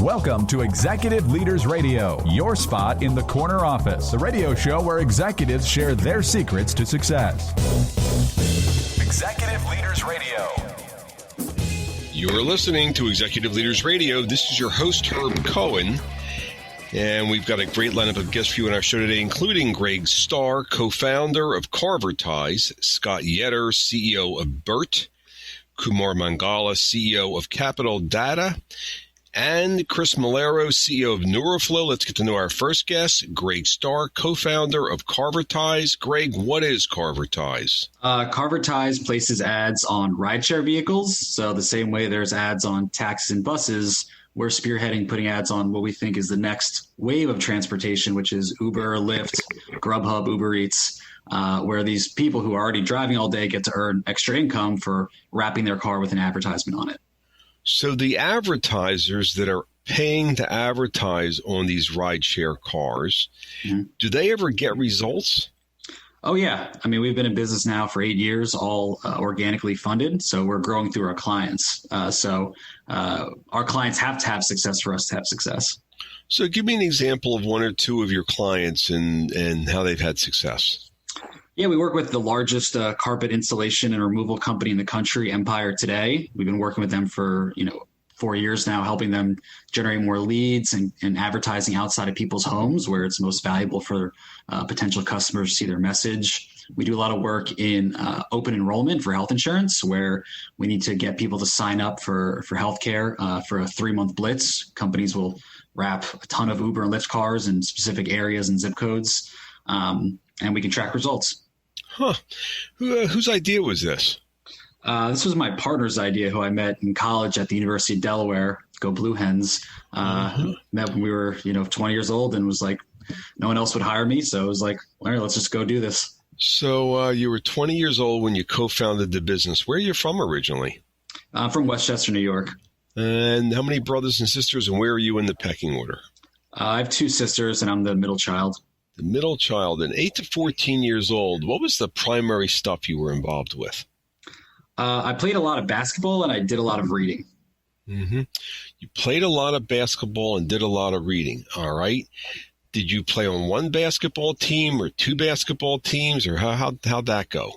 Welcome to Executive Leaders Radio, your spot in the corner office, the radio show where executives share their secrets to success. Executive Leaders Radio. You're listening to Executive Leaders Radio. This is your host, Herb Cohen. And we've got a great lineup of guests for you on our show today, including Greg Starr, co-founder of Carvertise, Scott Yetter, CEO of BERT, Kumar Mangala, CEO of Capital Data, and Chris Malero, CEO of Neuroflow. Let's get to know our first guest, Greg Starr, co-founder of Carvertise. Greg, what is Carvertise? Carvertise places ads on rideshare vehicles. So the same way there's ads on taxis and buses, we're spearheading putting ads on what we think is the next wave of transportation, which is Uber, Lyft, Grubhub, Uber Eats, where these people who are already driving all day get to earn extra income for wrapping their car with an advertisement on it. So the advertisers that are paying to advertise on these rideshare cars, do they ever get results? Oh, yeah. I mean, we've been in business now for 8 years, all organically funded. So we're growing through our clients. So our clients have to have success for us to have success. So give me an example of one or two of your clients and how they've had success. Yeah, we work with the largest carpet installation and removal company in the country, Empire Today. We've been working with them for, 4 years now, helping them generate more leads and advertising outside of people's homes where it's most valuable for potential customers to see their message. We do a lot of work in open enrollment for health insurance, where we need to get people to sign up for healthcare for a 3-month blitz. Companies will wrap a ton of Uber and Lyft cars in specific areas and zip codes, and we can track results. Huh. Whose idea was this? This was my partner's idea, who I met in college at the University of Delaware. Go Blue Hens. Met when we were, 20 years old, and was like, no one else would hire me. So it was like, all right, let's just go do this. So you were 20 years old when you co-founded the business. Where are you from originally? I'm from Westchester, New York. And how many brothers and sisters, and where are you in the pecking order? I have 2 sisters, and I'm the middle child. The middle child. And 8 to 14 years old, what was the primary stuff you were involved with? I played a lot of basketball, and I did a lot of reading. Mm-hmm. You played a lot of basketball and did a lot of reading. All right. Did you play on one basketball team or 2 basketball teams, or how'd that go?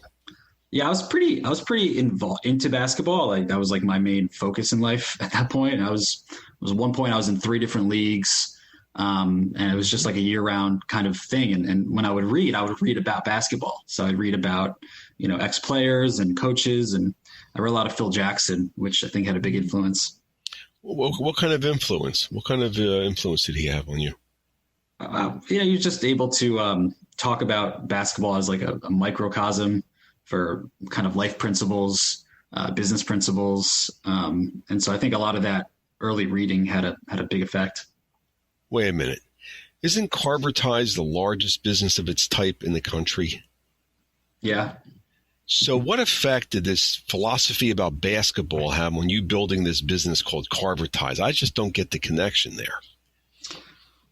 Yeah, I was pretty involved into basketball. That was like my main focus in life at that point. It was one point I was in 3 different leagues, and it was just like a year-round kind of thing. And when I would read about basketball. So I'd read about ex-players and coaches, and I read a lot of Phil Jackson, which I think had a big influence. What kind of influence? What kind of influence did he have on you? You're just able to talk about basketball as like a microcosm for kind of life principles, business principles. And so I think a lot of that early reading had a big effect. Wait a minute. Isn't Carvertise the largest business of its type in the country? Yeah. So what effect did this philosophy about basketball have on you building this business called Carvertise? I just don't get the connection there.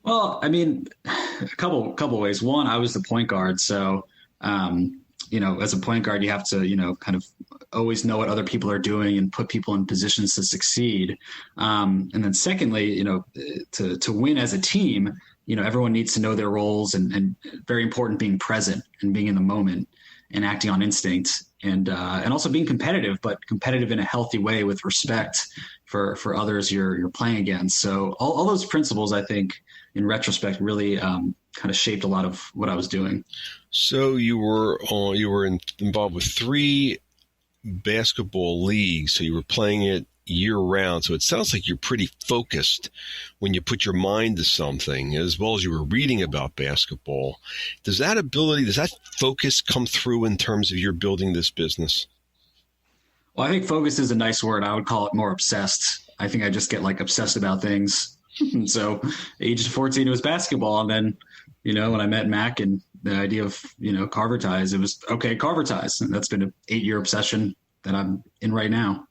Well, I mean, a couple ways. One, I was the point guard. So, as a point guard, you have to, kind of always know what other people are doing and put people in positions to succeed. And then secondly, to win as a team, everyone needs to know their roles, and very important being present and being in the moment and acting on instinct, and also being competitive, but competitive in a healthy way with respect for others you're playing against. So all those principles, I think, in retrospect, really kind of shaped a lot of what I was doing. So you were involved with 3 basketball leagues. So you were playing it year round. So it sounds like you're pretty focused when you put your mind to something, as well as you were reading about basketball. Does that focus come through in terms of your building this business? Well, I think focus is a nice word. I would call it more obsessed. I think I just get obsessed about things. So age 14, it was basketball. And then, when I met Mac and the idea of, Carvertise, it was, okay, Carvertise. And that's been an 8-year obsession that I'm in right now.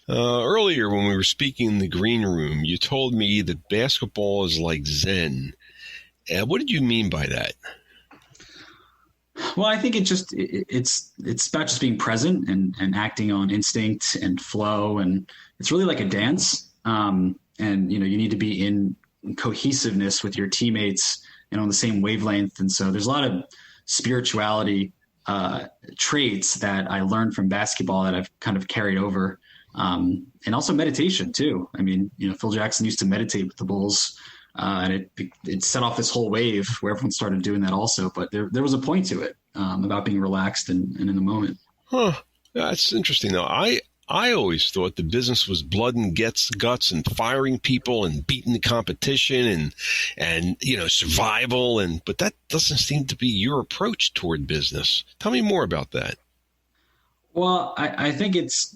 Earlier, when we were speaking in the green room, you told me that basketball is like Zen. What did you mean by that? Well, I think it's about just being present and acting on instinct and flow, and it's really like a dance. you know, you need to be in cohesiveness with your teammates and on the same wavelength. And so there's a lot of spirituality traits that I learned from basketball that I've kind of carried over. And also meditation too. I mean, you know, Phil Jackson used to meditate with the Bulls, and it set off this whole wave where everyone started doing that also. But there was a point to it, about being relaxed and in the moment. Huh. That's interesting though. I always thought the business was blood and guts and firing people and beating the competition and you know, survival, but that doesn't seem to be your approach toward business. Tell me more about that. Well, I think it's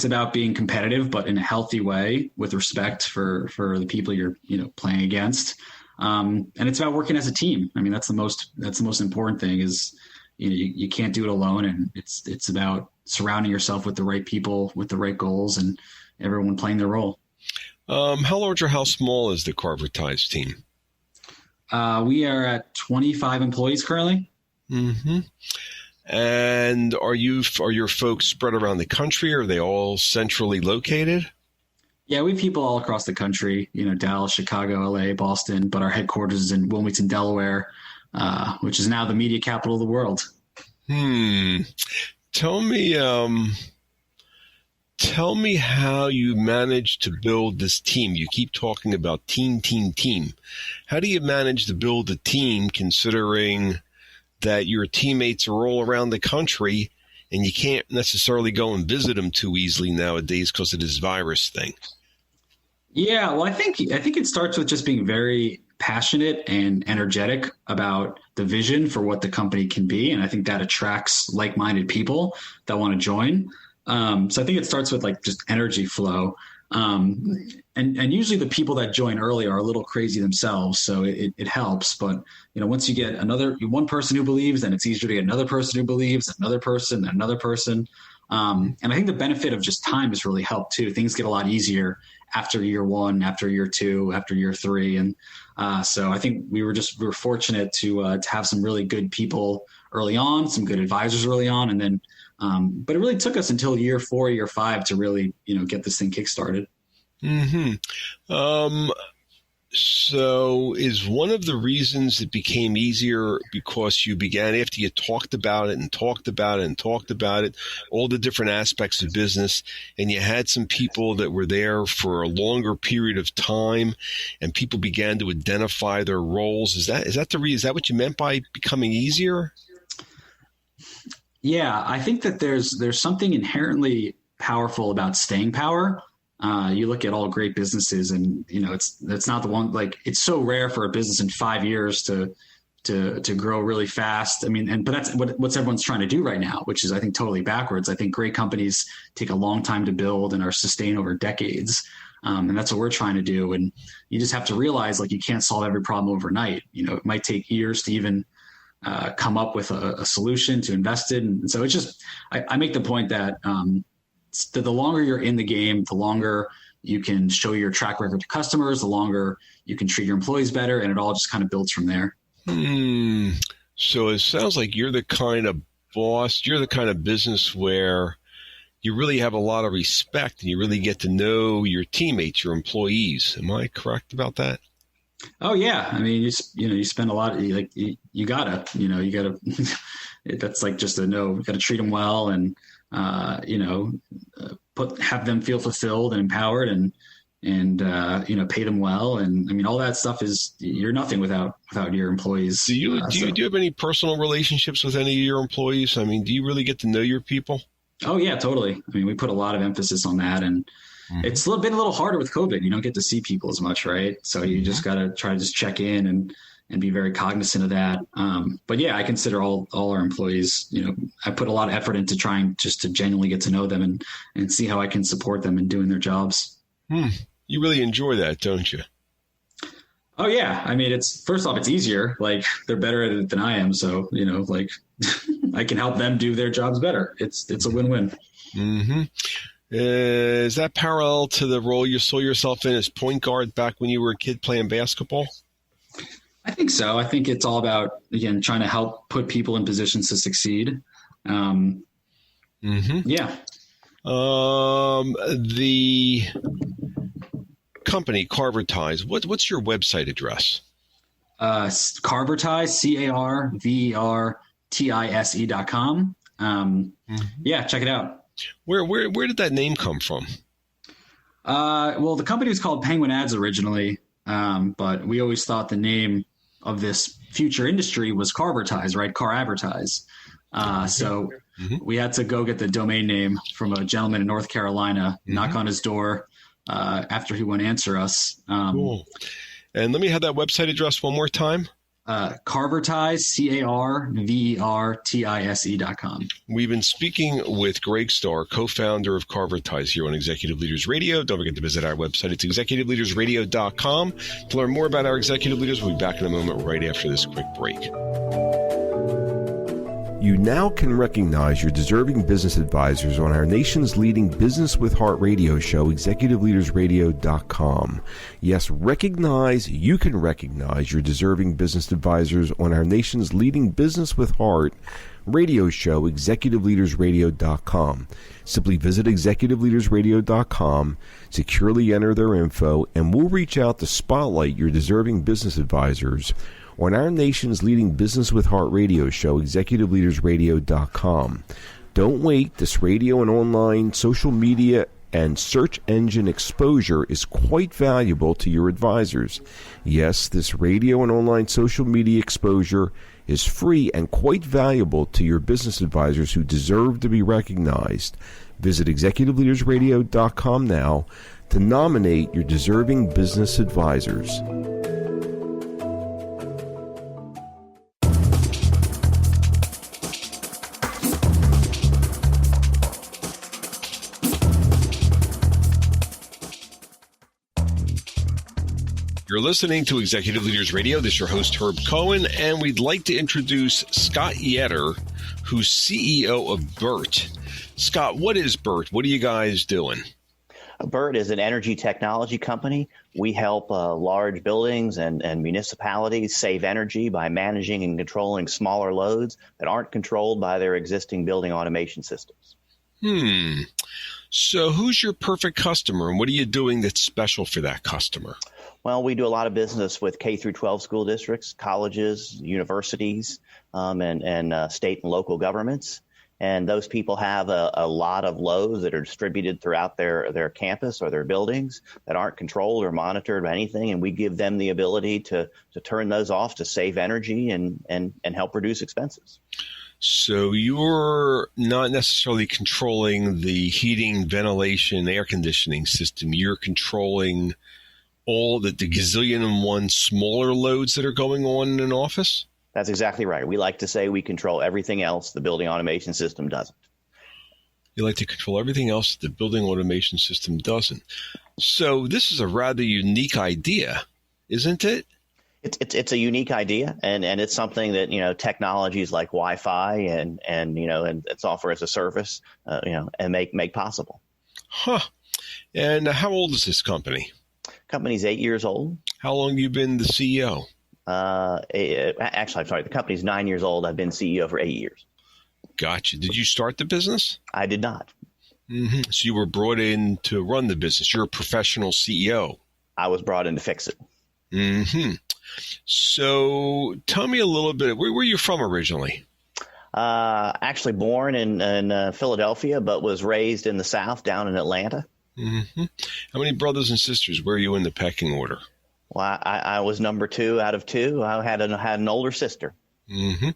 about being competitive, but in a healthy way with respect for the people you're, you know, playing against. And it's about working as a team. I mean, that's the most important thing is, you know, you can't do it alone, and it's about surrounding yourself with the right people, with the right goals, and everyone playing their role. How large or how small is the Carver Tides team? We are at 25 employees currently. Mm-hmm. And are your folks spread around the country? Or are they all centrally located? Yeah, we have people all across the country, you know, Dallas, Chicago, LA, Boston, but our headquarters is in Wilmington, Delaware, which is now the media capital of the world. Tell me how you managed to build this team. You keep talking about team. How do you manage to build a team considering that your teammates are all around the country and you can't necessarily go and visit them too easily nowadays because of this virus thing? Yeah, well, I think it starts with just being very passionate and energetic about the vision for what the company can be. And I think that attracts like-minded people that want to join. So I think it starts with like just energy flow. And usually the people that join early are a little crazy themselves. So it helps. But, you know, once you get one person who believes, then it's easier to get another person who believes, another person. And I think the benefit of just time has really helped too. Things get a lot easier after year one, after year two, after year three. And so I think we were fortunate to have some really good people early on, some good advisors early on. And then, but it really took us until year 4, year 5 to really, you know, get this thing kickstarted. Mm-hmm. So is one of the reasons it became easier because you began, after you talked about it, all the different aspects of business, and you had some people that were there for a longer period of time and people began to identify their roles. Is that what you meant by becoming easier? Yeah, I think that there's something inherently powerful about staying power. You look at all great businesses and, you know, it's not the one, like, it's so rare for a business in 5 years to grow really fast. I mean, but that's what's everyone's trying to do right now, which is, I think, totally backwards. I think great companies take a long time to build and are sustained over decades. And that's what we're trying to do. And you just have to realize, like, you can't solve every problem overnight. You know, it might take years to even come up with a solution to invest in. And so it's just, I make the point that, the longer you're in the game, the longer you can show your track record to customers, the longer you can treat your employees better, and it all just kind of builds from there. So it sounds like you're the kind of boss, you're the kind of business where you really have a lot of respect and you really get to know your teammates, your employees. Am I correct about that? Oh yeah. I mean, you spend a lot, you gotta, that's like just you gotta treat them well and, have them feel fulfilled and empowered and pay them well. And I mean, all that stuff you're nothing without your employees. Do you have any personal relationships with any of your employees? I mean, do you really get to know your people? Oh yeah, totally. I mean, we put a lot of emphasis on that, and it's been a little harder with COVID. You don't get to see people as much, right? So you just got to try to just check in and be very cognizant of that. But yeah, I consider all our employees, I put a lot of effort into trying just to genuinely get to know them and see how I can support them in doing their jobs. You really enjoy that, don't you? Oh yeah. I mean, first off, it's easier. Like, they're better at it than I am. So, I can help them do their jobs better. It's a win-win. Mm-hmm. Is that parallel to the role you saw yourself in as point guard back when you were a kid playing basketball? I think so. I think it's all about, again, trying to help put people in positions to succeed. Yeah. The company, Carvertise, what's your website address? Carvertise, CARVERTISE.com. Yeah, check it out. Where did that name come from? Well, the company was called Penguin Ads originally, but we always thought the name of this future industry was Carvertise, right? Car advertise. So we had to go get the domain name from a gentleman in North Carolina, knock on his door after he wouldn't answer us. Cool. And let me have that website address one more time. Carvertise, CARVERTISE.com. We've been speaking with Greg Starr, co-founder of Carvertise, here on Executive Leaders Radio. Don't forget to visit our website. It's executiveleadersradio.com. To learn more about our executive leaders, we'll be back in a moment right after this quick break. You now can recognize your deserving business advisors on our nation's leading Business with Heart radio show, executiveleadersradio.com. Yes, you can recognize your deserving business advisors on our nation's leading Business with Heart radio show, executiveleadersradio.com. Simply visit executiveleadersradio.com, securely enter their info, and we'll reach out to spotlight your deserving business advisors on our nation's leading Business with Heart radio show, executiveleadersradio.com. Don't wait. This radio and online social media and search engine exposure is quite valuable to your advisors. Yes, this radio and online social media exposure is free and quite valuable to your business advisors who deserve to be recognized. Visit executiveleadersradio.com now to nominate your deserving business advisors. You're listening to Executive Leaders Radio. This is your host, Herb Cohen, and we'd like to introduce Scott Yetter, who's CEO of BERT. Scott, what is BERT? What are you guys doing? BERT is an energy technology company. We help large buildings and municipalities save energy by managing and controlling smaller loads that aren't controlled by their existing building automation systems. So who's your perfect customer, and what are you doing that's special for that customer? Well, we do a lot of business with K through 12 school districts, colleges, universities, and state and local governments. And those people have a lot of loads that are distributed throughout their campus or their buildings that aren't controlled or monitored by anything. And we give them the ability to turn those off to save energy and help reduce expenses. So you're not necessarily controlling the heating, ventilation, air conditioning system. You're controlling all the gazillion and one smaller loads that are going on in an office? That's exactly right. We like to say we control everything else the building automation system doesn't. You like to control everything else the building automation system doesn't. So this is a rather unique idea, isn't it? It's a unique idea, and it's something that, technologies like Wi-Fi and software as a service, and make possible. Huh. And how old is this company? Company's 8 years old. How long have you been the CEO? Actually, I'm sorry. The company's 9 years old. I've been CEO for 8 years. Gotcha. Did you start the business? I did not. Mm-hmm. So you were brought in to run the business. You're a professional CEO. I was brought in to fix it. Mm-hmm. So tell me a little bit. Where were you from originally? Actually born in Philadelphia, but was raised in the South, down in Atlanta. Mm-hmm. How many brothers and sisters were you in the pecking order? Well, I was number 2 out of 2. I had an older sister. Mm-hmm.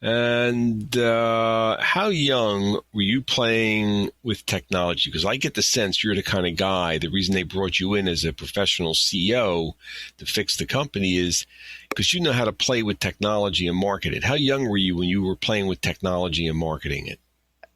And how young were you playing with technology? Because I get the sense you're the kind of guy, the reason they brought you in as a professional CEO to fix the company is because you know how to play with technology and market it. How young were you when you were playing with technology and marketing it?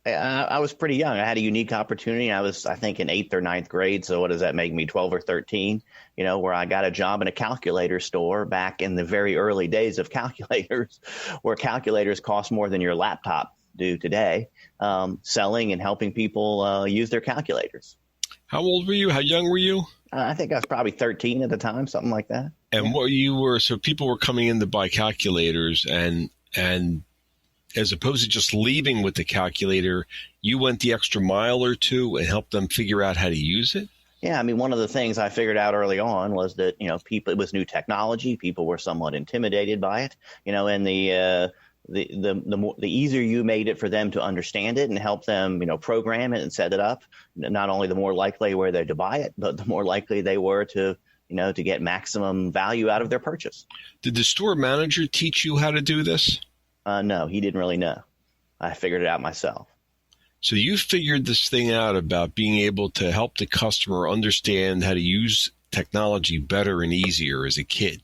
I was pretty young. I had a unique opportunity. I was, I think, in 8th or 9th grade. So what does that make me, 12 or 13, where I got a job in a calculator store back in the very early days of calculators, where calculators cost more than your laptop do today, selling and helping people use their calculators. How old were you? How young were you? I think I was probably 13 at the time, something like that. And what you were, so people were coming in to buy calculators and as opposed to just leaving with the calculator, you went the extra mile or two and helped them figure out how to use it? Yeah, I mean, one of the things I figured out early on was that, it was new technology. People were somewhat intimidated by it, and the easier you made it for them to understand it and help them, program it and set it up, not only the more likely were they to buy it, but the more likely they were to get maximum value out of their purchase. Did the store manager teach you how to do this? No, he didn't really know. I figured it out myself. So you figured this thing out about being able to help the customer understand how to use technology better and easier as a kid.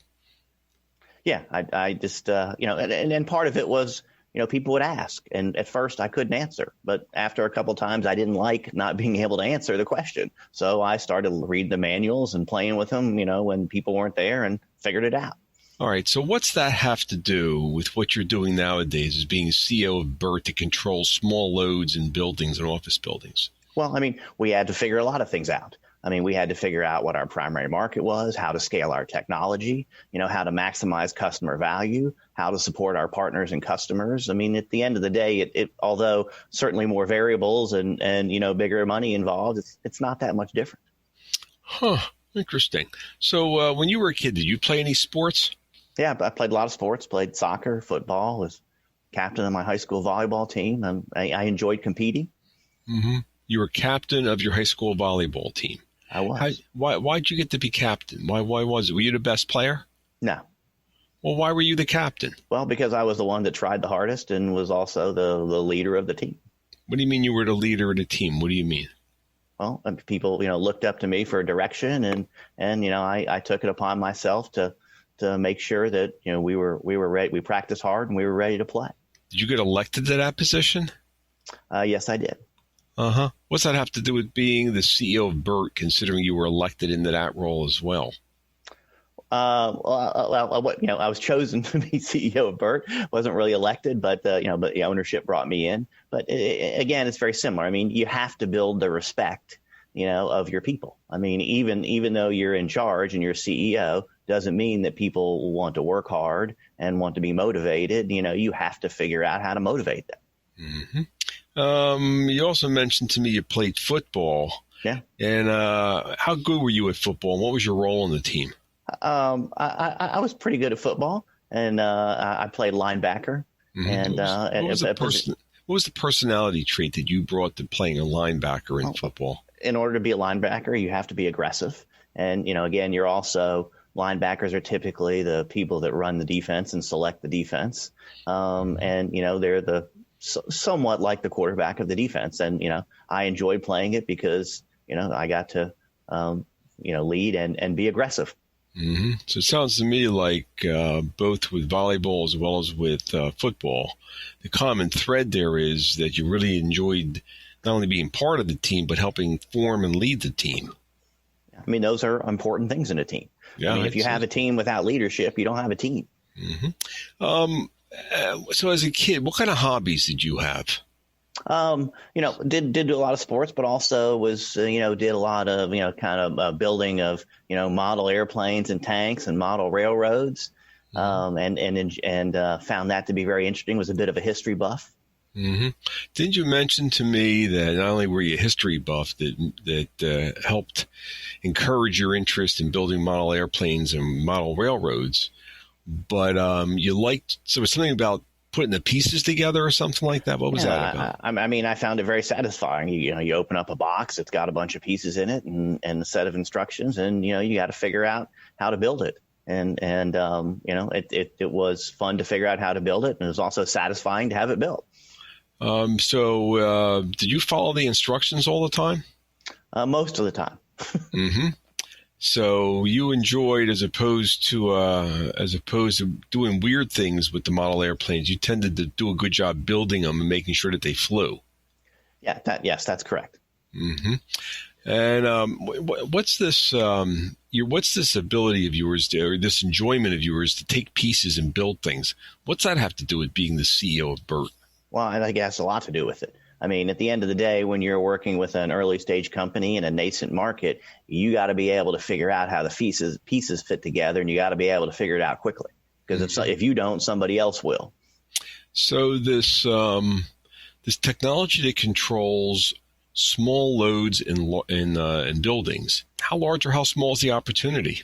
Yeah, I just, and part of it was, people would ask. And at first I couldn't answer. But after a couple of times, I didn't like not being able to answer the question. So I started reading the manuals and playing with them, when people weren't there, and figured it out. All right. So what's that have to do with what you're doing nowadays as being CEO of BERT to control small loads in buildings and office buildings? Well, I mean, we had to figure a lot of things out. I mean, we had to figure out what our primary market was, how to scale our technology, how to maximize customer value, how to support our partners and customers. I mean, at the end of the day, it although certainly more variables and bigger money involved, it's not that much different. Huh. Interesting. So when you were a kid, did you play any sports? Yeah, I played a lot of sports, played soccer, football, was captain of my high school volleyball team. I enjoyed competing. Mm-hmm. You were captain of your high school volleyball team. I was. Why'd you get to be captain? Why was it? Were you the best player? No. Well, why were you the captain? Well, because I was the one that tried the hardest and was also the leader of the team. What do you mean you were the leader of the team? What do you mean? Well, people, looked up to me for direction, and I took it upon myself to make sure that, we were ready. We practiced hard and we were ready to play. Did you get elected to that position? Yes, I did. Uh-huh. What's that have to do with being the CEO of BERT, considering you were elected into that role as well? I was chosen to be CEO of BERT. Wasn't really elected, but the ownership brought me in. But again, it's very similar. I mean, you have to build the respect, of your people. I mean, even though you're in charge and you're CEO, doesn't mean that people want to work hard and want to be motivated. You have to figure out how to motivate them. Mm-hmm. You also mentioned to me you played football. Yeah. And how good were you at football? And what was your role on the team? I was pretty good at football, and I played linebacker. Mm-hmm. And what was the personality trait that you brought to playing a linebacker in football? In order to be a linebacker, you have to be aggressive. And, again, linebackers are typically the people that run the defense and select the defense. And, they're somewhat like the quarterback of the defense. And, I enjoyed playing it because, I got to, lead and be aggressive. Mm-hmm. So it sounds to me like both with volleyball as well as with football, the common thread there is that you really enjoyed not only being part of the team, but helping form and lead the team. I mean, those are important things in a team. Yeah, I mean, if you have a team without leadership, you don't have a team. Mm-hmm. So as a kid, what kind of hobbies did you have? Did do a lot of sports, but also was, did a lot of, building of, model airplanes and tanks and model railroads. And found that to be very interesting. Was a bit of a history buff. Didn't you mention to me that not only were you a history buff that helped encourage your interest in building model airplanes and model railroads, but you liked, so it was something about putting the pieces together or something like that? What was that about? I mean, I found it very satisfying. You open up a box, it's got a bunch of pieces in it and a set of instructions, and, you got to figure out how to build it. And it was fun to figure out how to build it. And it was also satisfying to have it built. So did you follow the instructions all the time? Most of the time. Mm-hmm. So you enjoyed, as opposed to doing weird things with the model airplanes, you tended to do a good job building them and making sure that they flew. Yeah, that's correct. Mm-hmm. And what's this ability of yours, or this enjoyment of yours, to take pieces and build things? What's that have to do with being the CEO of BERT? Well, I think it has a lot to do with it. I mean, at the end of the day, when you're working with an early stage company in a nascent market, you got to be able to figure out how the pieces fit together, and you got to be able to figure it out quickly. Because if you don't, somebody else will. So this technology that controls small loads in buildings, how large or how small is the opportunity?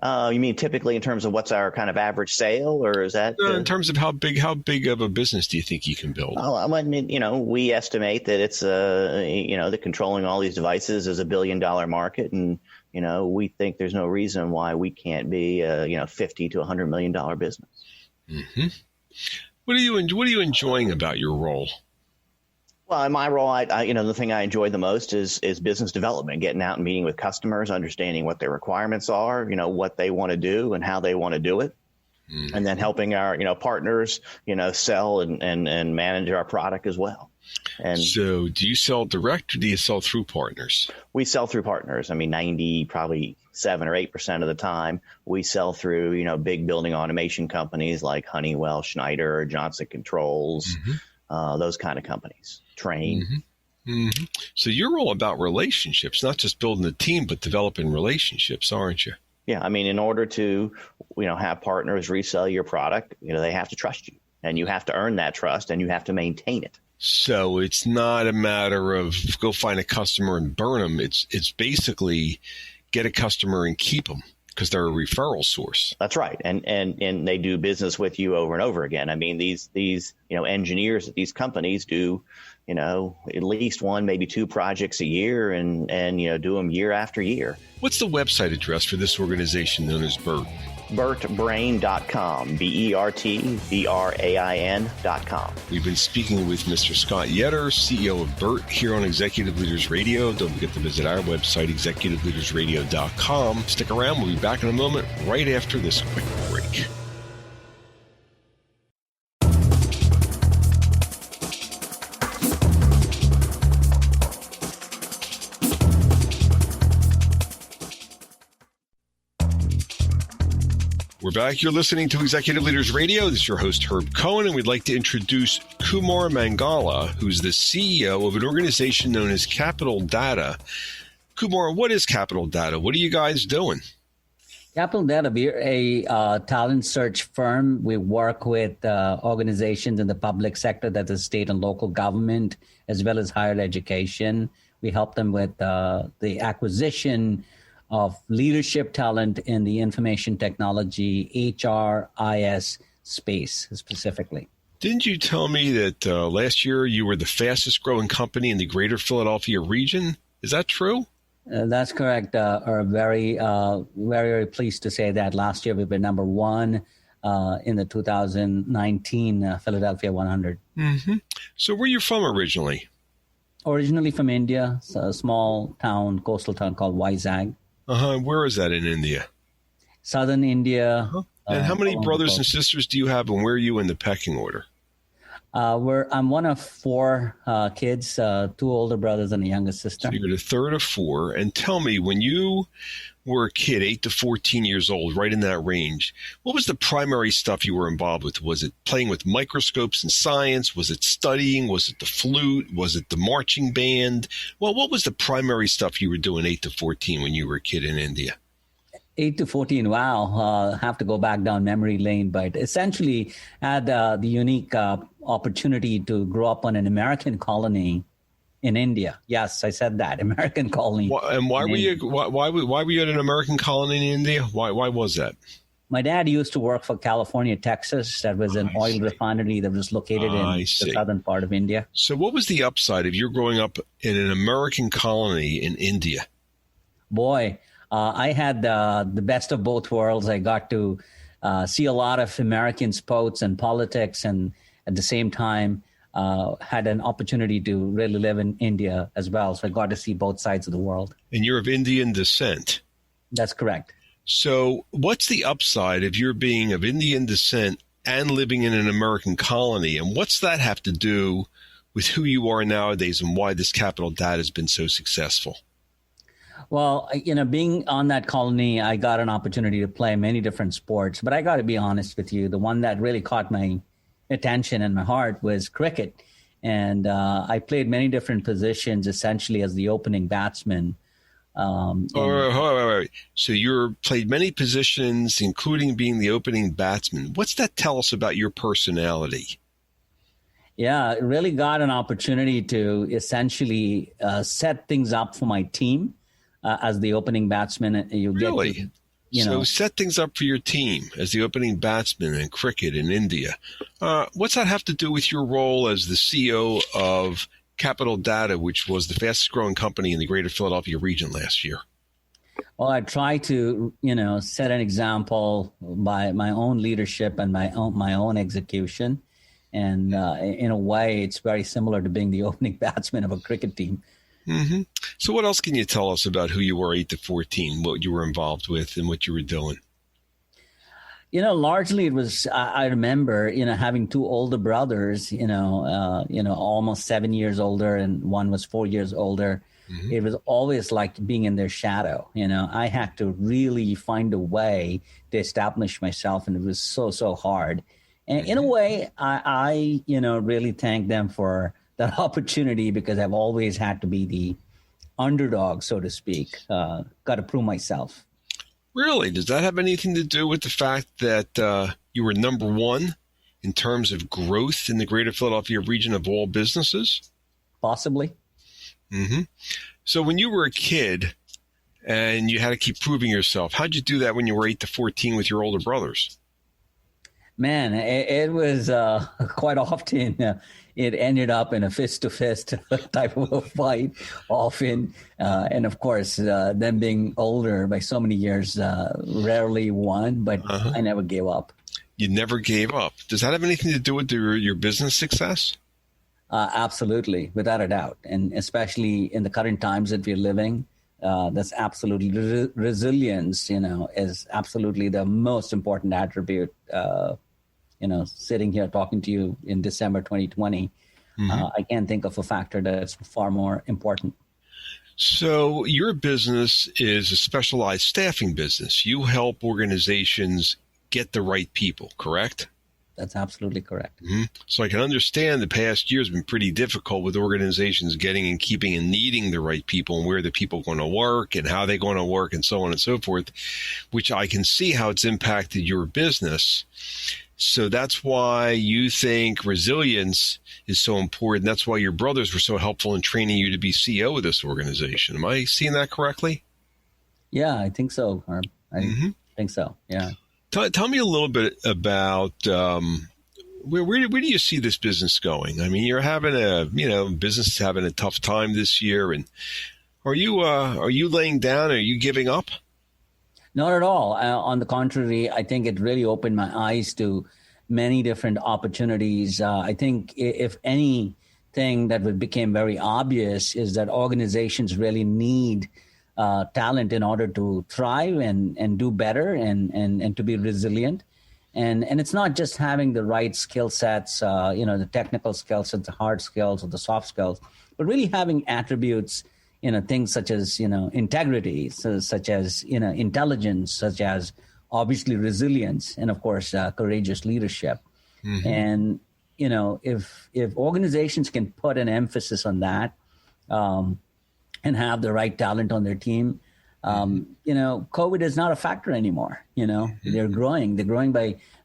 You mean typically in terms of what's our kind of average sale, or is that in terms of how big of a business do you think you can build? Oh, I mean, we estimate that it's that controlling all these devices is $1 billion market, and we think there's no reason why we can't be a $50 to $100 million business. Mm-hmm. What are you enjoying about your role? Well, in my role, the thing I enjoy the most is business development, getting out and meeting with customers, understanding what their requirements are, what they want to do and how they want to do it. Mm-hmm. And then helping our, partners, sell and manage our product as well. And so do you sell direct or do you sell through partners? We sell through partners. I mean, 7 or 8% of the time we sell through, big building automation companies like Honeywell, Schneider, Johnson Controls, those kind of companies. Train. Mm-hmm. Mm-hmm. So you're all about relationships, not just building a team, but developing relationships, aren't you? Yeah. I mean, in order to, have partners resell your product, they have to trust you, and you have to earn that trust, and you have to maintain it. So it's not a matter of go find a customer and burn them. It's basically get a customer and keep them because they're a referral source. That's right. And they do business with you over and over again. I mean, these engineers at these companies do, at least 1, maybe 2 projects a year and do them year after year. What's the website address for this organization known as BERT? BERTbrain.com, BERTBRAIN.com. We've been speaking with Mr. Scott Yetter, CEO of BERT, here on Executive Leaders Radio. Don't forget to visit our website, executiveleadersradio.com. Stick around. We'll be back in a moment right after this quick break. We're back. You're listening to Executive Leaders Radio. This is your host, Herb Cohen, and we'd like to introduce Kumar Mangala, who's the CEO of an organization known as Capital Data. Kumar, what is Capital Data? What are you guys doing? Capital Data, we're a talent search firm. We work with organizations in the public sector, that is state and local government, as well as higher education. We help them with the acquisition of leadership talent in the information technology, HRIS space specifically. Didn't you tell me that last year you were the fastest growing company in the greater Philadelphia region? Is that true? That's correct. Very, very pleased to say that last year we were number 1 in the 2019 Philadelphia 100. Mm-hmm. So where are you from originally? Originally from India, a small town, coastal town called Vizag. Where is that in India? Southern India. And how many brothers and sisters do you have, and where are you in the pecking order? I'm one of 4 kids, 2 older brothers and a younger sister. So you're the third of 4. And tell me, when you were a kid, 8 to 14 years old, right in that range, what was the primary stuff you were involved with? Was it playing with microscopes and science? Was it studying? Was it the flute? Was it the marching band? Well, what was the primary stuff you were doing 8 to 14 when you were a kid in India? 8 to 14, wow. Have to go back down memory lane, but essentially had the unique opportunity to grow up on an American colony in India. Yes, I said that, American colony. Why were you at an American colony in India? Why was that? My dad used to work for California, Texas. That was an oil refinery that was located in the southern part of India. So what was the upside of your growing up in an American colony in India? Boy, I had the best of both worlds. I got to see a lot of American sports and politics, and at the same time had an opportunity to really live in India as well. So I got to see both sides of the world. And you're of Indian descent. That's correct. So what's the upside of your being of Indian descent and living in an American colony? And what's that have to do with who you are nowadays and why this Capital Data has been so successful? Well, being on that colony, I got an opportunity to play many different sports. But I got to be honest with you, the one that really caught my attention and my heart was cricket. And I played many different positions, essentially as the opening batsman. Wait. So you played many positions, including being the opening batsman. What's that tell us about your personality? Yeah, it really got an opportunity to essentially set things up for my team. as the opening batsman. You Really? get to, So set things up for your team as the opening batsman in cricket in India. What's that have to do with your role as the CEO of Capital Data, which was the fastest growing company in the greater Philadelphia region last year? Well, I try to, set an example by my own leadership and my own execution. And in a way, it's very similar to being the opening batsman of a cricket team. Mm-hmm. So what else can you tell us about who you were 8 to 14, what you were involved with and what you were doing? Largely it was, I remember, having two older brothers, almost 7 years older and one was 4 years older. Mm-hmm. It was always like being in their shadow. I had to really find a way to establish myself, and it was so hard. And in a way, I really thank them for that opportunity, because I've always had to be the underdog, so to speak. Got to prove myself. Really? Does that have anything to do with the fact that you were number one in terms of growth in the greater Philadelphia region of all businesses? Possibly. Mm-hmm. So when you were a kid and you had to keep proving yourself, how'd you do that when you were 8 to 14 with your older brothers? Man, it was quite often. It ended up in a fist-to-fist type of a fight often. And of course, them being older by so many years, rarely won, but I never gave up. You never gave up. Does that have anything to do with your business success? Absolutely, without a doubt. And especially in the current times that we're living, that's absolutely resilience, is absolutely the most important attribute. Sitting here talking to you in December 2020, I can't think of a factor that's far more important. So your business is a specialized staffing business. You help organizations get the right people, correct? That's absolutely correct. Mm-hmm. So I can understand the past year has been pretty difficult with organizations getting and keeping and needing the right people, and where the people are going to work and how they're going to work and so on and so forth, which I can see how it's impacted your business. So that's why you think resilience is so important. That's why your brothers were so helpful in training you to be CEO of this organization. Am I seeing that correctly? Yeah, I think so, Herb. I think so, yeah. Tell me a little bit about where do you see this business going? I mean, you're having business is having a tough time this year, and are you laying down? Are you giving up? Not at all. On the contrary, I think it really opened my eyes to many different opportunities. I think if anything that became very obvious is that organizations really need talent in order to thrive and do better and to be resilient. And it's not just having the right skill sets, the technical skill sets, the hard skills or the soft skills, but really having attributes, things such as, integrity, such as, intelligence, such as obviously resilience, and of course, courageous leadership. Mm-hmm. And, if organizations can put an emphasis on that, and have the right talent on their team, COVID is not a factor anymore. They're growing.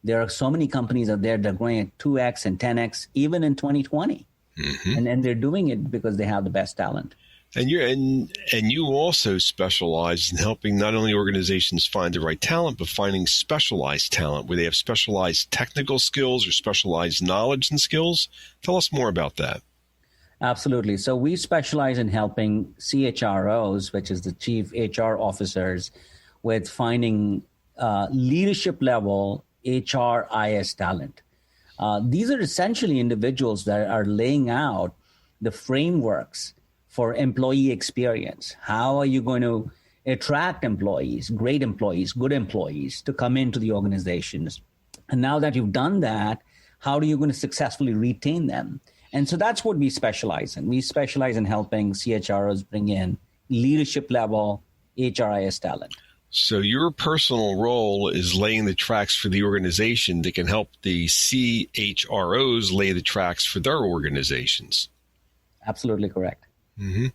There are so many companies out there that are growing at 2x and 10x, even in 2020. Mm-hmm. And they're doing it because they have the best talent. And you also specialize in helping not only organizations find the right talent, but finding specialized talent where they have specialized technical skills or specialized knowledge and skills. Tell us more about that. Absolutely. So we specialize in helping CHROs, which is the chief HR officers, with finding leadership level HRIS talent. These are essentially individuals that are laying out the frameworks for employee experience. How are you going to attract employees, great employees, good employees to come into the organizations? And now that you've done that, how are you going to successfully retain them? And so that's what we specialize in. We specialize in helping CHROs bring in leadership level HRIS talent. So your personal role is laying the tracks for the organization that can help the CHROs lay the tracks for their organizations. Absolutely correct. Mm-hmm.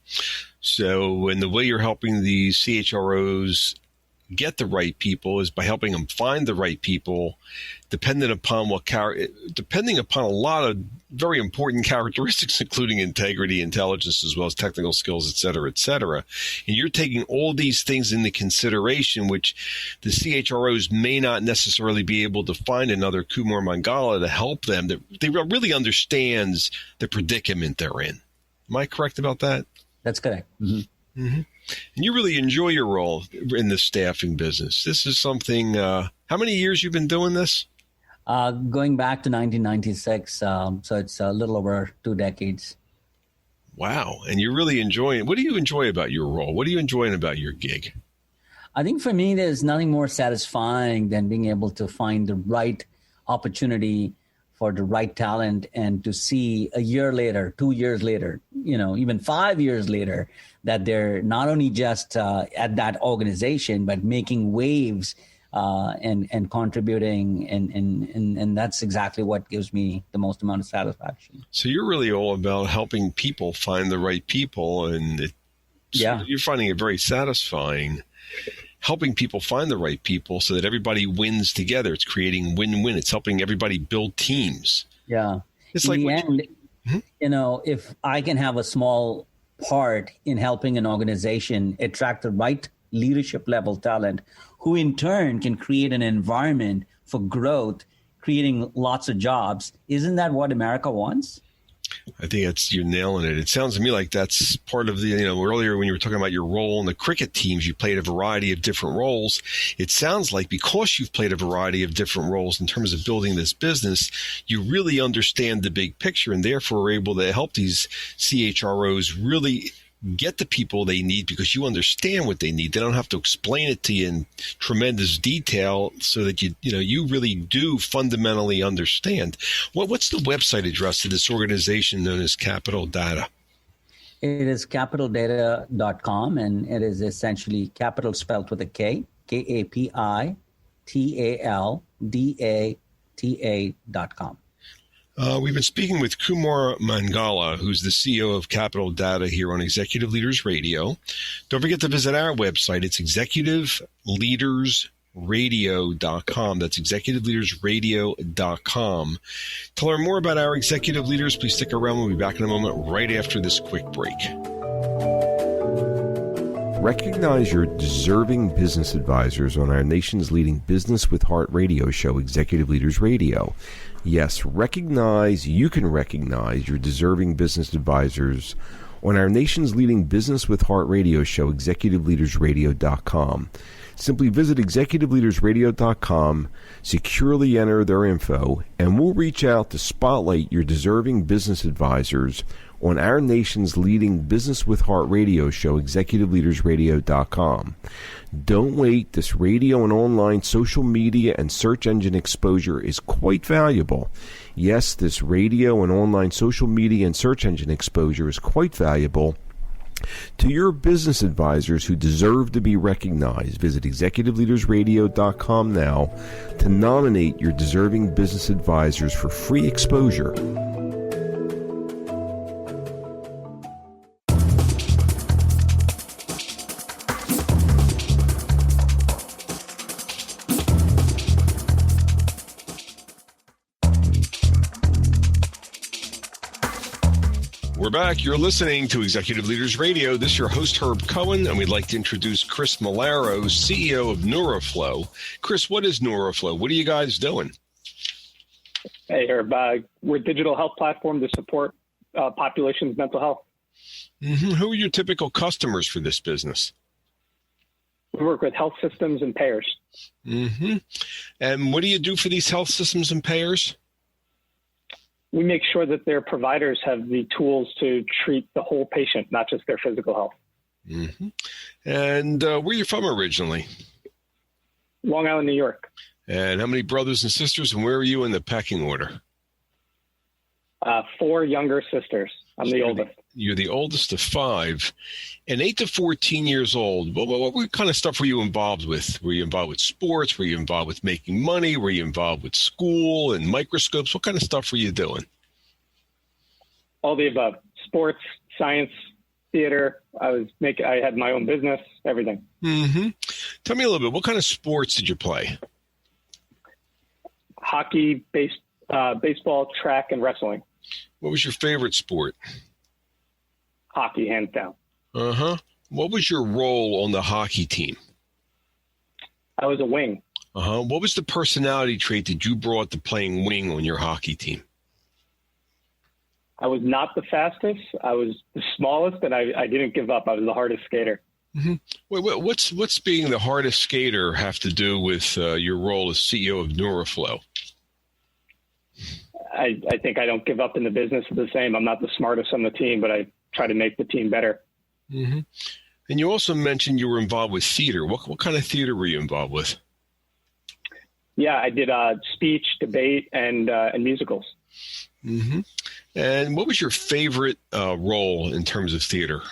So, and the way you're helping the CHROs get the right people is by helping them find the right people, depending upon a lot of very important characteristics, including integrity, intelligence, as well as technical skills, et cetera, et cetera. And you're taking all these things into consideration, which the CHROs may not necessarily be able to find another Kumar Mangala to help them, that they really understands the predicament they're in. Am I correct about that? That's correct. Mm-hmm. Mm-hmm. And you really enjoy your role in the staffing business. This is something, how many years you've been doing this? Going back to 1996, so it's a little over 2 decades. Wow. And you're really enjoying it. What do you enjoy about your role? What are you enjoying about your gig? I think for me, there's nothing more satisfying than being able to find the right opportunity for the right talent and to see a year later, 2 years later, even 5 years later, that they're not only just at that organization, but making waves and contributing, and that's exactly what gives me the most amount of satisfaction. So you're really all about helping people find the right people, and you're finding it very satisfying, helping people find the right people so that everybody wins together. It's creating win-win. It's helping everybody build teams. Yeah. It's in the end, if I can have a small part in helping an organization attract the right leadership level talent, who in turn can create an environment for growth, creating lots of jobs. Isn't that what America wants? I think you're nailing it. It sounds to me like that's part of the, earlier when you were talking about your role in the cricket teams, you played a variety of different roles. It sounds like because you've played a variety of different roles in terms of building this business, you really understand the big picture and therefore are able to help these CHROs really get the people they need because you understand what they need. They don't have to explain it to you in tremendous detail so that you really do fundamentally understand. What's the website address of this organization known as Capital Data? It is capitaldata.com, and it is essentially capital spelled with a K, KAPITALDATA.com. We've been speaking with Kumar Mangala, who's the CEO of Capital Data here on Executive Leaders Radio. Don't forget to visit our website. It's executiveleadersradio.com. That's executiveleadersradio.com. To learn more about our executive leaders, please stick around. We'll be back in a moment right after this quick break. Recognize your deserving business advisors on our nation's leading Business with Heart radio show, Executive Leaders Radio. Yes, you can recognize your deserving business advisors on our nation's leading Business with Heart radio show, executiveleadersradio.com. Simply visit executiveleadersradio.com, securely enter their info, and we'll reach out to spotlight your deserving business advisors on our nation's leading Business with Heart radio show, executiveleadersradio.com. Don't wait. This radio and online social media and search engine exposure is quite valuable. Yes, this radio and online social media and search engine exposure is quite valuable to your business advisors who deserve to be recognized. Visit executiveleadersradio.com now to nominate your deserving business advisors for free exposure. We're back. You're listening to Executive Leaders Radio. This is your host, Herb Cohen, and we'd like to introduce Chris Malaro, CEO of NeuroFlow. Chris, what is NeuroFlow? What are you guys doing? Hey, Herb. We're a digital health platform to support population's mental health. Mm-hmm. Who are your typical customers for this business? We work with health systems and payers. Mm-hmm. And what do you do for these health systems and payers? We make sure that their providers have the tools to treat the whole patient, not just their physical health. Mm-hmm. And where are you from originally? Long Island, New York. And how many brothers and sisters, and where are you in the pecking order? 4 younger sisters. I'm the oldest. You're the oldest of 5. And 8 to 14 years old, what kind of stuff were you involved with? Were you involved with sports? Were you involved with making money? Were you involved with school and microscopes? What kind of stuff were you doing? All the above. Sports, science, theater. I had my own business, everything. Mm-hmm. Tell me a little bit. What kind of sports did you play? Hockey, baseball, track, and wrestling. What was your favorite sport? Hockey, hands down. Uh-huh. What was your role on the hockey team? I was a wing. Uh-huh. What was the personality trait that you brought to playing wing on your hockey team? I was not the fastest. I was the smallest, and I didn't give up. I was the hardest skater. Mm-hmm. What's being the hardest skater have to do with your role as CEO of Neuroflow? I think I don't give up in the business the same. I'm not the smartest on the team, but I try to make the team better. Mm-hmm. And you also mentioned you were involved with theater. What kind of theater were you involved with? Yeah, I did speech, debate, and musicals. Mm-hmm. And what was your favorite role in terms of theater?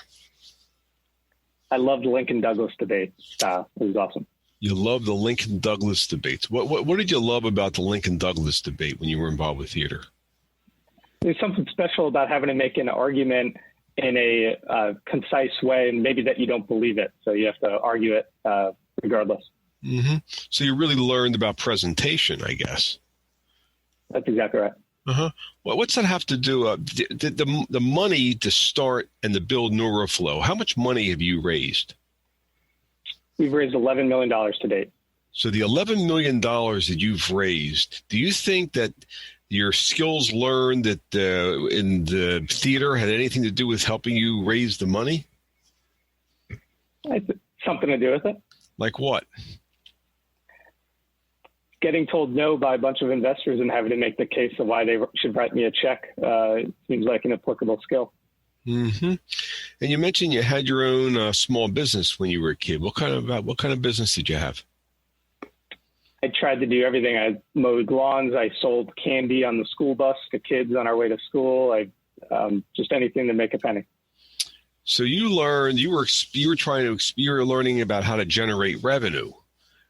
I loved Lincoln Douglas debate. It was awesome. You loved the Lincoln Douglas debates. What did you love about the Lincoln Douglas debate when you were involved with theater? There's something special about having to make an argument in a concise way, and maybe that you don't believe it, so you have to argue it regardless. Mm-hmm. So you really learned about presentation, I guess. That's exactly right. Uh-huh. Well, what's that have to do? The money to start and to build Neuroflow, how much money have you raised? We've raised $11 million to date. So the $11 million that you've raised, do you think that your skills learned in the theater had anything to do with helping you raise the money? Something to do with it. Like what? Getting told no by a bunch of investors and having to make the case of why they should write me a check seems like an applicable skill. Mm-hmm. And you mentioned you had your own small business when you were a kid. What kind of business did you have? I tried to do everything. I mowed lawns. I sold candy on the school bus to kids on our way to school. Just anything to make a penny. So you learned you were learning about how to generate revenue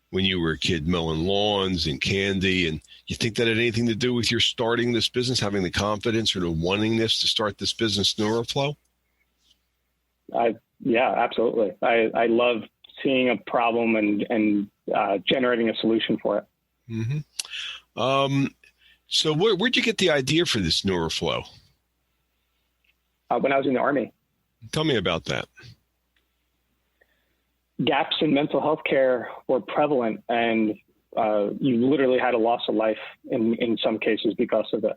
when you were a kid, mowing lawns and candy. And you think that had anything to do with your starting this business, having the confidence or the wantingness to start this business, Neuroflow? Yeah, absolutely. I love seeing a problem and generating a solution for it. Mm-hmm. So where'd you get the idea for this Neuroflow? When I was in the Army. Tell me about that. Gaps in mental health care were prevalent, and you literally had a loss of life in some cases because of it.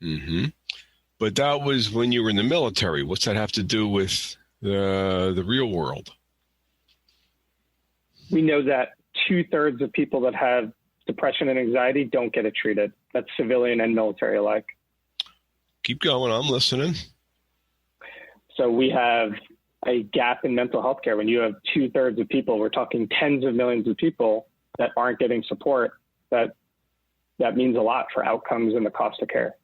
Mm-hmm. But that was when you were in the military. What's that have to do with the real world? We know that 2/3 of people that have depression and anxiety don't get it treated. That's civilian and military alike. Keep going. I'm listening. So we have a gap in mental health care. When you have 2/3 of people, we're talking tens of millions of people that aren't getting support, that means a lot for outcomes and the cost of care.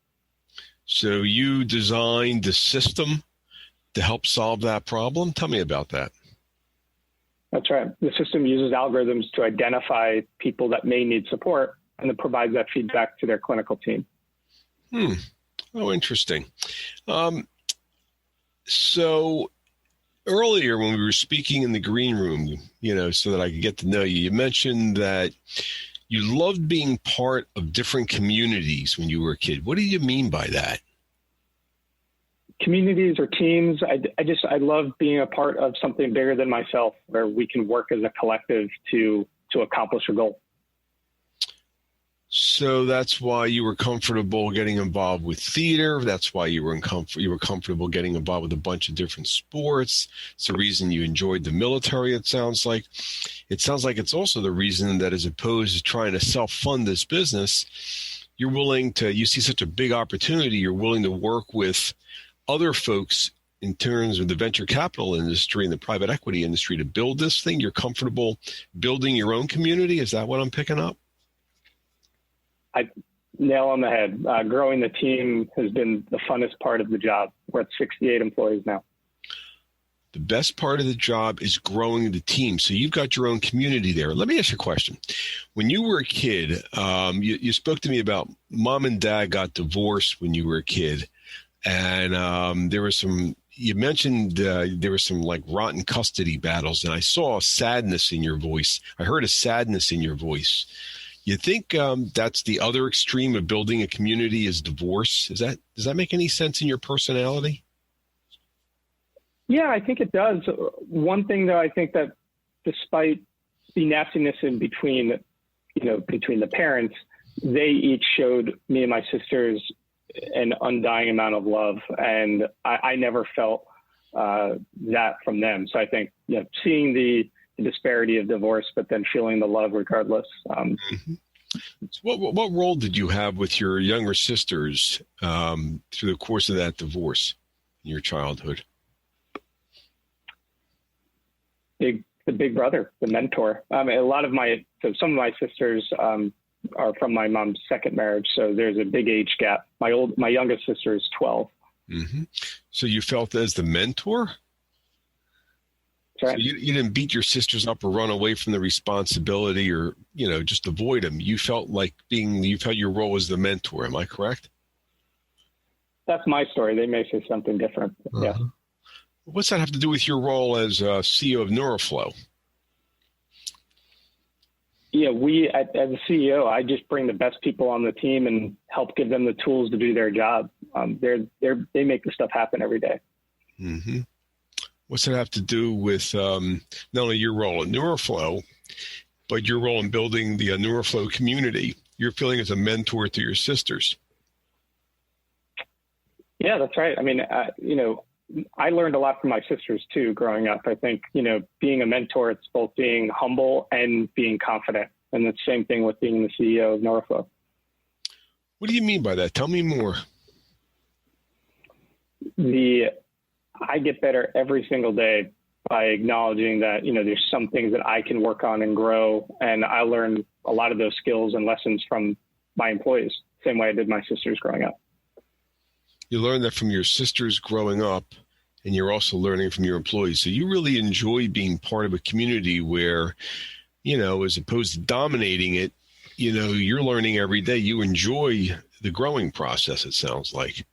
So you designed the system to help solve that problem? Tell me about that. That's right. The system uses algorithms to identify people that may need support and then provides that feedback to their clinical team. Oh, interesting. So earlier when we were speaking in the green room, so that I could get to know you, you mentioned that you loved being part of different communities when you were a kid. What do you mean by that? Communities or teams. I love being a part of something bigger than myself, where we can work as a collective to accomplish a goal. So that's why you were comfortable getting involved with theater. That's why you were comfortable getting involved with a bunch of different sports. It's the reason you enjoyed the military, it sounds like. It sounds like it's also the reason that, as opposed to trying to self-fund this business, you see such a big opportunity, you're willing to work with other folks in terms of the venture capital industry and the private equity industry to build this thing. You're comfortable building your own community. Is that what I'm picking up? Nail on the head. Growing the team has been the funnest part of the job. We're at 68 employees now. The best part of the job is growing the team. So you've got your own community there. Let me ask you a question. When you were a kid, you spoke to me about mom and dad got divorced when you were a kid. And you mentioned there were some like rotten custody battles, and I saw sadness in your voice. I heard a sadness in your voice. You think that's the other extreme of building a community is divorce? Does that make any sense in your personality? Yeah, I think it does. One thing, though, I think that despite the nastiness in between the parents, they each showed me and my sisters an undying amount of love, and I never felt that from them. So I think seeing the disparity of divorce, but then feeling the love regardless. So what role did you have with your younger sisters through the course of that divorce in your childhood? The big brother, the mentor. Some of my sisters are from my mom's second marriage, so there's a big age gap. My youngest sister is 12. Mm-hmm. So you felt as the mentor? Sorry? So you didn't beat your sisters up or run away from the responsibility or, just avoid them. You felt your role as the mentor. Am I correct? That's my story. They may say something different. Uh-huh. Yeah. What's that have to do with your role as CEO of NeuroFlow? Yeah, as a CEO, I just bring the best people on the team and help give them the tools to do their job. They make the stuff happen every day. Mm-hmm. What's that have to do with not only your role at NeuroFlow, but your role in building the NeuroFlow community? You're feeling as a mentor to your sisters. Yeah, that's right. I mean, I learned a lot from my sisters too growing up. I think, being a mentor, it's both being humble and being confident. And the same thing with being the CEO of NeuroFlow. What do you mean by that? Tell me more. I get better every single day by acknowledging that, there's some things that I can work on and grow. And I learned a lot of those skills and lessons from my employees, same way I did my sisters growing up. You learned that from your sisters growing up, and you're also learning from your employees. So you really enjoy being part of a community where, as opposed to dominating it, you're learning every day. You enjoy the growing process, it sounds like.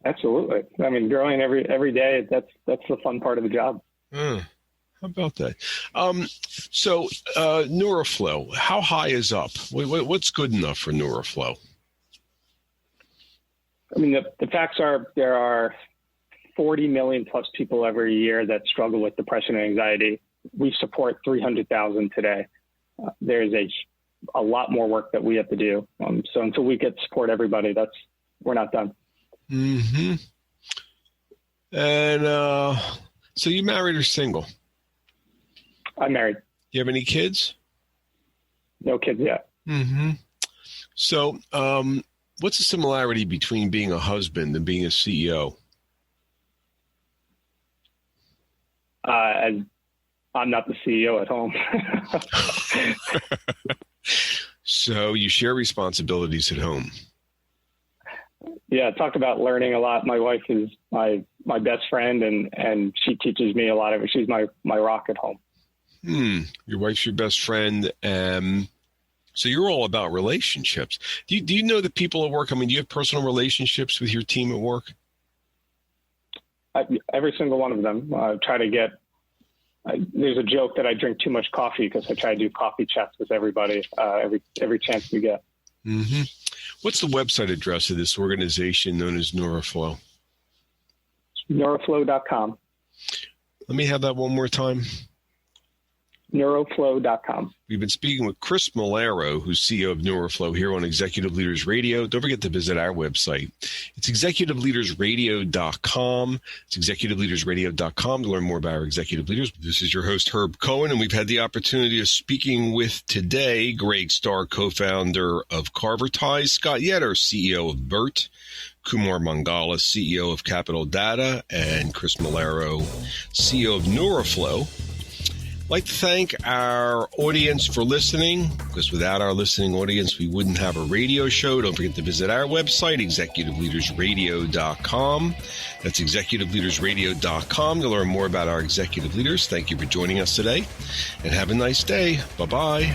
Absolutely. I mean, growing every day, that's the fun part of the job. How about that? So NeuroFlow, how high is up? What's good enough for NeuroFlow? I mean, the facts are there are 40 million plus people every year that struggle with depression and anxiety. We support 300,000 today. There's a lot more work that we have to do. So until we get to support everybody, we're not done. Mm-hmm. And so you married or single? I'm married. You have any kids? No kids yet. Mm-hmm. So what's the similarity between being a husband and being a CEO? As I'm not the CEO at home. So you share responsibilities at home. Yeah, talk about learning a lot. My wife is my best friend, and she teaches me a lot of it. She's my rock at home. Your wife's your best friend. So you're all about relationships. Do you know the people at work? I mean, do you have personal relationships with your team at work? Every single one of them. Try to get. There's a joke that I drink too much coffee because I try to do coffee chats with everybody every chance we get. Mm-hmm. What's the website address of this organization known as NeuroFlow? NeuroFlow.com. Let me have that one more time. NeuroFlow.com. We've been speaking with Chris Malero, who's CEO of NeuroFlow, here on Executive Leaders Radio. Don't forget to visit our website. It's executiveleadersradio.com. It's executiveleadersradio.com to learn more about our executive leaders. This is your host, Herb Cohen, and we've had the opportunity of speaking with today Greg Starr, co-founder of Carvertise, Scott Yetter, CEO of BERT, Kumar Mangala, CEO of Capital Data, and Chris Malero, CEO of NeuroFlow. I'd like to thank our audience for listening, because without our listening audience, we wouldn't have a radio show. Don't forget to visit our website, executiveleadersradio.com. That's executiveleadersradio.com to learn more about our executive leaders. Thank you for joining us today, and have a nice day. Bye-bye.